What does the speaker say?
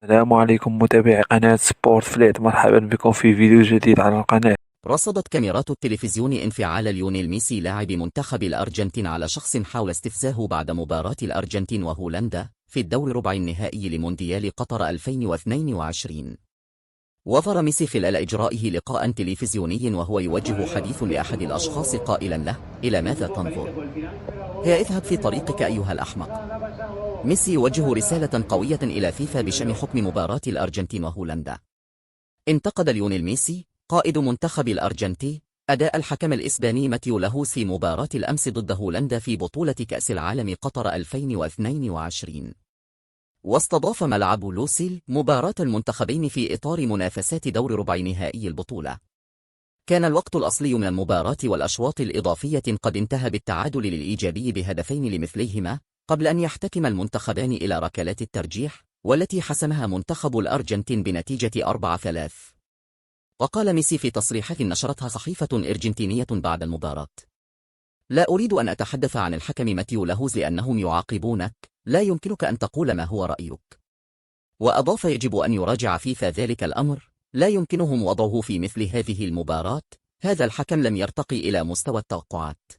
السلام عليكم متابعي قناة سبورت فليت، مرحبا بكم في فيديو جديد على القناة. رصدت كاميرات التلفزيون انفعال ليونيل ميسي لاعب منتخب الأرجنتين على شخص حاول استفزازه بعد مباراة الأرجنتين وهولندا في الدور ربع النهائي لمونديال قطر 2022. وظهر ميسي خلال إجرائه لقاء تلفزيوني وهو يوجه حديث لأحد الأشخاص قائلا له: إلى ماذا تنظر؟ هي اذهب في طريقك أيها الأحمق. ميسي يوجه رسالة قوية إلى فيفا بشأن حكم مباراة الأرجنتين وهولندا. انتقد ليونيل ميسي قائد منتخب الأرجنتين أداء الحكم الإسباني ماتيو لاهوس في مباراة الأمس ضد هولندا في بطولة كأس العالم قطر 2022. واستضاف ملعب لوسيل مباراة المنتخبين في إطار منافسات دور ربع نهائي البطولة. كان الوقت الأصلي من المباراة والأشواط الإضافية قد انتهى بالتعادل الإيجابي بهدفين لمثليهما قبل أن يحتكم المنتخبان إلى ركلات الترجيح، والتي حسمها منتخب الأرجنتين بنتيجة 4-3. وقال ميسي في تصريحات نشرتها صحيفة أرجنتينية بعد المباراة: لا أريد أن أتحدث عن الحكم ماتيو لاهوز لأنهم يعاقبونك، لا يمكنك أن تقول ما هو رأيك. وأضاف: يجب أن يراجع فيفا ذلك الأمر، لا يمكنهم وضعه في مثل هذه المباراة، هذا الحكم لم يرتقي إلى مستوى التوقعات.